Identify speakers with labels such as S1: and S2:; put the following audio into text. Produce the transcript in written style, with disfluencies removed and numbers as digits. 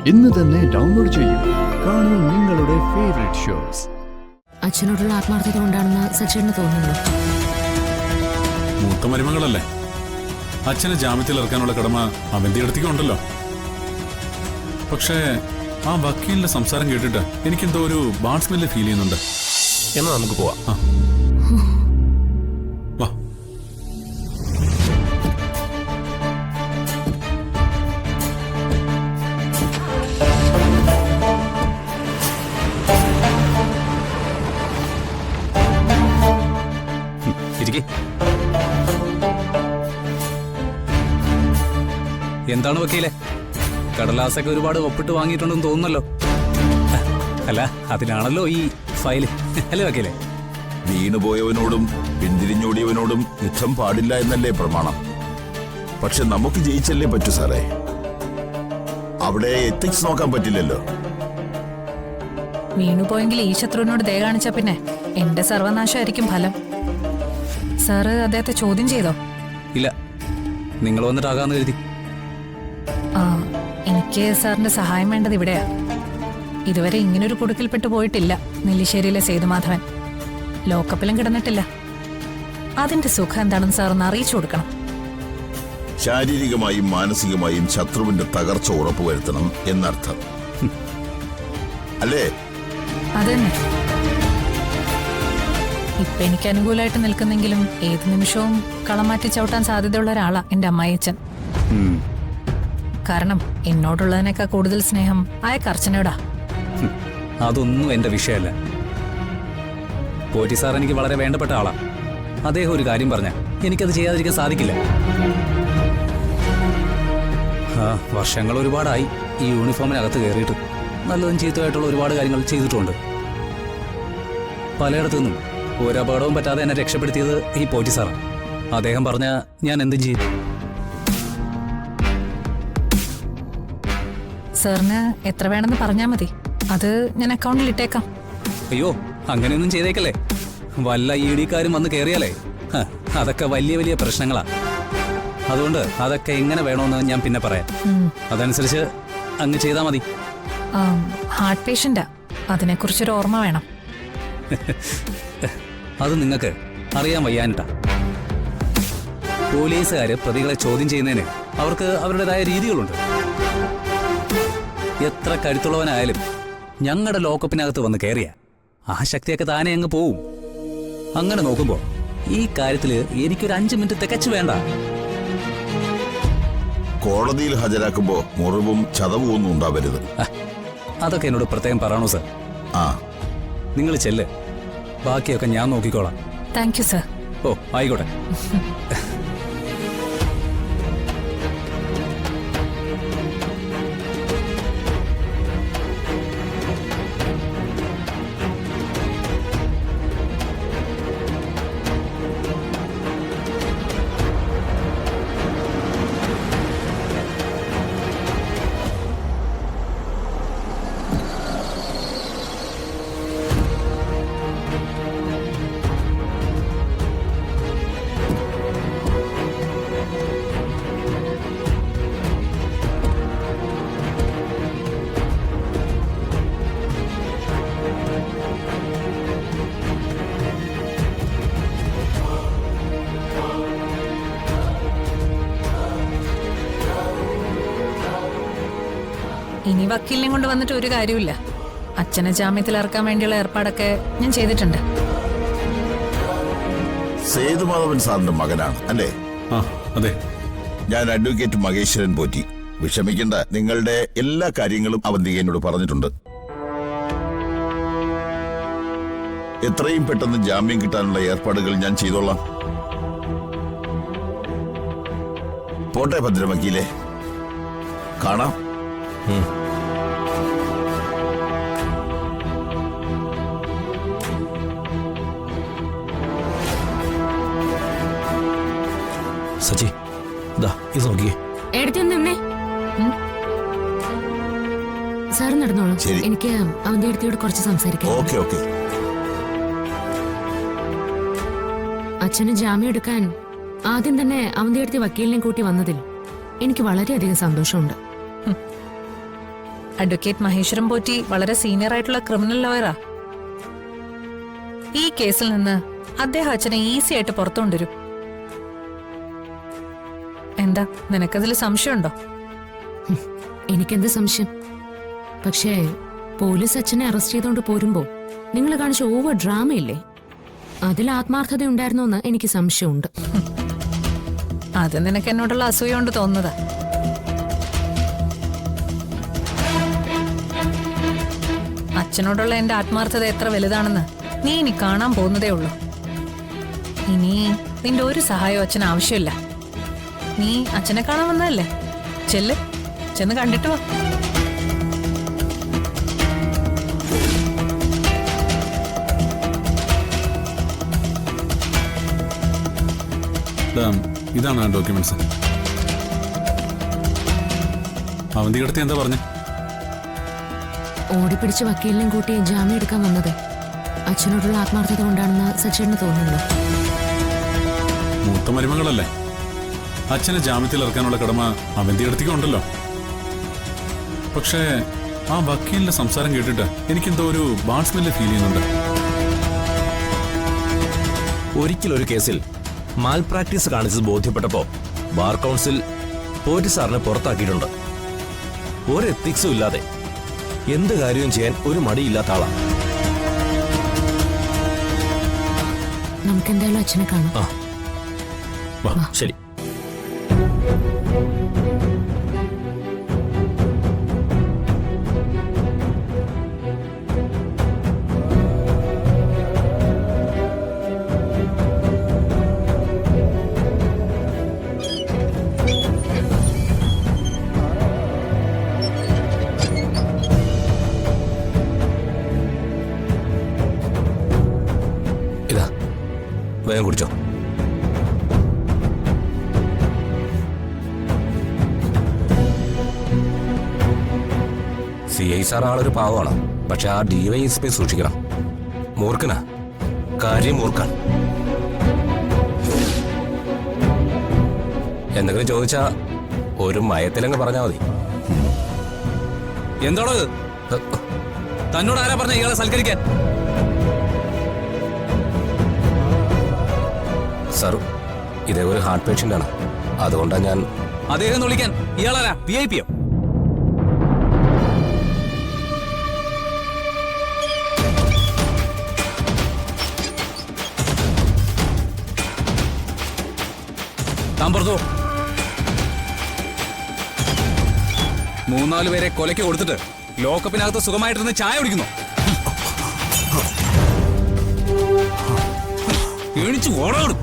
S1: ഇന്ന് തന്നെ ഡൗൺലോഡ് ചെയ്യൂ. കാണൂ നിങ്ങളുടെ ഫേവറേറ്റ് ഷോസ്.
S2: അച്ഛനോടുള്ള ആത്മാർത്ഥത കൊണ്ടാണെന്ന് സച്ചിന് തോന്നുന്നു.
S3: മൂത്ത മരുമകളല്ലേ, അച്ഛനെ ജാമ്യത്തിൽ ഇറക്കാനുള്ള കടമ അവന്റെ അടുത്തേക്കുണ്ടല്ലോ. പക്ഷേ ആ വക്കീലിന്റെ സംസാരം കേട്ടിട്ട് എനിക്കെന്തോ ഒരു ബാഡ് സ്മെല്ല് ഫീൽ ചെയ്യുന്നുണ്ട്.
S4: എന്നാ നമുക്ക് പോവാം.
S3: വാ.
S4: ഇരിക്കെ. എന്താണ് വക്കീലെ, കടലാസൊക്കെ ഒരുപാട് ഒപ്പിട്ട് വാങ്ങിയിട്ടുണ്ടെന്ന് തോന്നുന്നല്ലോ. അല്ല, അതിനാണല്ലോ ഈ ഫയല് അല്ലേ വക്കീലെ?
S5: വീണുപോയവനോടും പിന്തിരിഞ്ഞോടിയവനോടും യുദ്ധം പാടില്ല എന്നല്ലേ പ്രമാണം. പക്ഷെ നമുക്ക് ജയിച്ചല്ലേ പറ്റൂ സാറേ. അവിടെ എത്തിക്സ് നോക്കാൻ പറ്റില്ലല്ലോ.
S6: വീണുപോയെങ്കിൽ ഈ ശത്രുവിനോട് ദയ കാണിച്ച പിന്നെ എന്റെ സർവനാശമായിരിക്കും ഫലം. സാറ് അദ്ദേഹത്തെ ചോദ്യം ചെയ്തോ?
S4: ഇല്ല, നിങ്ങൾ വന്നിട്ടാകാന്ന് കരുതി.
S6: ആ, എനിക്ക് സാറിന്റെ സഹായം വേണ്ടത് ഇവിടെയാ. ഇതുവരെ ഇങ്ങനൊരു കുടുക്കിൽപ്പെട്ടു പോയിട്ടില്ല നെല്ലിശ്ശേരിയിലെ സേതുമാധവൻ. ലോക്കപ്പിലും കിടന്നിട്ടില്ല. അതിന്റെ സുഖം എന്താണെന്ന് സാറൊന്ന് അറിയിച്ചു കൊടുക്കണം.
S5: ശാരീരികമായും മാനസികമായും ശത്രുവിന്റെ തകർച്ച ഉറപ്പുവരുത്തണം എന്നർത്ഥം അല്ലേ?
S6: അതന്നെ. ഇപ്പൊ എനിക്ക് അനുകൂലമായിട്ട് നിൽക്കുന്നെങ്കിലും ഏത് നിമിഷവും കളം മാറ്റി ചവിട്ടാൻ സാധ്യതയുള്ള ഒരാളാ എന്റെ അമ്മായിയച്ഛൻ. കാരണം എന്നോടുള്ളതിനേക്കാൾ കൂടുതൽ സ്നേഹം അയാൾക്ക് അർച്ചനയോടാ.
S4: അതൊന്നും എന്റെ വിഷയമല്ല. പോറ്റി സാർ എനിക്ക് വളരെ വേണ്ടപ്പെട്ട ആളാ. അദ്ദേഹം ഒരു കാര്യം പറഞ്ഞ എനിക്കത് ചെയ്യാതിരിക്കാൻ സാധിക്കില്ല. വർഷങ്ങൾ ഒരുപാടായി ഈ യൂണിഫോമിനകത്ത് കയറിയിട്ട്. നല്ലതും ചീത്തമായിട്ടുള്ള ഒരുപാട് കാര്യങ്ങൾ ചെയ്തിട്ടുണ്ട്. പലയിടത്തു നിന്നും ഒരു അപകടവും പറ്റാതെ എന്നെ രക്ഷപ്പെടുത്തിയത് ഈ പോറ്റി സാറാണ്. അദ്ദേഹം പറഞ്ഞ ഞാൻ എന്തും ചെയ്യും.
S6: സാറിന് എത്ര വേണമെന്ന് പറഞ്ഞാൽ മതി, അത് ഞാൻ അക്കൗണ്ടിൽ ഇട്ടേക്കാം.
S4: അയ്യോ, അങ്ങനെയൊന്നും ചെയ്തേക്കല്ലേ. വല്ല ഇടിക്കാരും വന്ന് കയറിയാലേ അതൊക്കെ വലിയ വലിയ പ്രശ്നങ്ങളാ. അതുകൊണ്ട് അതൊക്കെ എങ്ങനെ വേണമെന്ന് ഞാൻ പിന്നെ പറയാം. അതനുസരിച്ച് അങ്ങ് ചെയ്താൽ മതി.
S6: ഹാർട്ട് പേഷ്യന്റാ, അതിനെക്കുറിച്ചൊരു ഓർമ്മ വേണം.
S4: അത് നിങ്ങൾക്ക് അറിയാൻ വയ്യാനിട്ടാ. പോലീസുകാര് പ്രതികളെ ചോദ്യം ചെയ്യുന്നതിന് അവർക്ക് അവരുടേതായ രീതികളുണ്ട്. എത്ര കരുത്തുള്ളവനായാലും ഞങ്ങളുടെ ലോക്കപ്പിനകത്ത് വന്ന് കയറിയ ആ ശക്തിയൊക്കെ താനെ അങ്ങ് പോവും. അങ്ങനെ നോക്കുമ്പോ ഈ കാര്യത്തില് എനിക്കൊരു 5 മിനിറ്റ് തികച്ചു വേണ്ട.
S5: കോടതിയിൽ ഹാജരാക്കുമ്പോ മുറിവും ചതവും ഒന്നും ഉണ്ടാവരുത്.
S4: അതൊക്കെ എന്നോട് പ്രത്യേകം പറയണോ സർ?
S5: ആ,
S4: നിങ്ങൾ ചെല്ല്, ബാക്കിയൊക്കെ ഞാൻ നോക്കിക്കോളാം.
S6: Thank you sir.
S4: ഓ, ആയിക്കോട്ടെ.
S6: ഇനി വക്കീലിനെ കൊണ്ട് വന്നിട്ട് ഒരു കാര്യമില്ല. അച്ഛനെ ജാമ്യത്തിൽ ഇറക്കാൻ വേണ്ടിയുള്ള ഏർപ്പാടൊക്കെ ഞാൻ ചെയ്തിട്ടുണ്ട്.
S5: സേതുമാധവൻ സാറിന്റെ മകനാണ് അല്ലേ?
S3: ആ, അതെ.
S5: ഞാൻ അഡ്വക്കേറ്റ് മഹേശ്വരൻ പോറ്റി. വിഷമിക്കേണ്ട, നിങ്ങളുടെ എല്ലാ കാര്യങ്ങളും അവന്തിക എന്നോട് പറഞ്ഞിട്ടുണ്ട്. എത്രയും പെട്ടെന്ന് ജാമ്യം കിട്ടാനുള്ള ഏർപ്പാടുകൾ ഞാൻ ചെയ്തോളാം. പോട്ടെ ഭദ്രവക്കീലേ, കാണാം.
S4: സച്ചി, ഇത് നോക്കിയേ.
S2: സാർ നടന്നോളൂ. എനിക്ക് അവന്റെ അടുത്തോട് കുറച്ച് സംസാരിക്കാം.
S5: Okay okay.
S2: അച്ഛന് ജാമ്യം എടുക്കാൻ ആദ്യം തന്നെ അവന്റെ അടുത്ത് വക്കീലിനെ കൂട്ടി വന്നതിൽ എനിക്ക് വളരെയധികം സന്തോഷമുണ്ട്.
S6: അഡ്വക്കേറ്റ് മഹേശ്വരം പോറ്റി വളരെ സീനിയർ ആയിട്ടുള്ള ക്രിമിനൽ ലോയറാ. ഈ കേസിൽ നിന്ന് അദ്ദേഹം അച്ഛനെ ഈസി ആയിട്ട് പുറത്തു കൊണ്ടുവരും. എന്താ, നിനക്കതിൽ സംശയമുണ്ടോ?
S2: എനിക്കെന്ത് സംശയം? പക്ഷേ പോലീസ് അച്ഛനെ അറസ്റ്റ് ചെയ്തുകൊണ്ട് പോരുമ്പോ നിങ്ങൾ കാണിച്ച ഓവർ ഡ്രാമയില്ലേ, അതിൽ ആത്മാർത്ഥത ഉണ്ടായിരുന്നോന്ന് എനിക്ക് സംശയമുണ്ട്.
S6: അത് നിനക്ക് എന്നോടുള്ള അസൂയ കൊണ്ട് തോന്നുന്നതാ. അച്ഛനോടുള്ള എന്റെ ആത്മാർത്ഥത എത്ര വലുതാണെന്ന് നീ ഇനി കാണാൻ പോകുന്നതേ ഉള്ളൂ. ഇനി നിന്റെ ഒരു സഹായവും അച്ഛന് ആവശ്യമില്ല. നീ അച്ഛനെ കാണാൻ വന്നതല്ലേ, ചെന്ന് കണ്ടിട്ട് വാ.
S3: ഇതാണ് ഡോക്യുമെന്റ്സ്. അവന്തി അടുത്ത് എന്താ പറഞ്ഞു?
S2: ഓടിപ്പിടിച്ച് വക്കീലിനെയും കൂട്ടി ജാമ്യം എടുക്കാൻ വന്നത് അച്ഛനോടുള്ള ആത്മാർത്ഥത കൊണ്ടാണെന്ന് സച്ചേട്ടന് തോന്നുന്നു.
S3: മൂത്ത മരുമകളല്ലേ, അച്ഛനെ ജാമ്യത്തിൽ ഇറക്കാനുള്ള കടമ അവന്തി അടുത്തേക്കുണ്ടല്ലോ. പക്ഷേ ആ വക്കീലിന്റെ സംസാരം കേട്ടിട്ട് എനിക്കെന്തോ ഒരു ബാഡ് സ്മെല്ല് ഫീൽ ചെയ്യുന്നുണ്ട്.
S7: ഒരിക്കലൊരു കേസിൽ മാൽ പ്രാക്ടീസ് കാണിച്ചത് ബോധ്യപ്പെട്ടപ്പോ ബാർ കൗൺസിൽ പോറ്റി സാറിനെ പുറത്താക്കിയിട്ടുണ്ട്. ഒരു എത്തിക്സും ഇല്ലാതെ എന്ത് കാര്യവും ചെയ്യാൻ ഒരു മടിയില്ലാത്ത ആളാണ്.
S2: നമുക്കെന്തായാലും അച്ഛനെ കാണാം.
S7: ശരി. ഇതാ, വേഗം കുടിച്ചോ. CI സാർ ആളൊരു പാവമാണ്, പക്ഷെ ആ DYSP സൂക്ഷിക്കണം. മൂർഖനാ, കാര്യം മൂർഖൻ. എന്തെങ്കിലും ചോദിച്ചാ ഒരു മയത്തിലങ്ങ് പറഞ്ഞാ മതി.
S4: എന്താണോ ഇത്? തന്നോട് ആരാ പറഞ്ഞ ഇയാളെ സൽക്കരിക്കാൻ?
S7: സാർ, ഇതേ ഒരു ഹാർട്ട് പേഷ്യന്റ് ആണ്, അതുകൊണ്ടാ ഞാൻ.
S4: അദ്ദേഹം വിളിക്കാൻ ഇയാളാരാ? VIP യോ? താൻ പുറത്തു. 3-4 പേരെ കൊലയ്ക്ക് കൊടുത്തിട്ട് ലോക്കപ്പിനകത്ത് സുഖമായിട്ടിരുന്ന് ചായ കുടിക്കുന്നു. എണിച്ചു ഓടണം.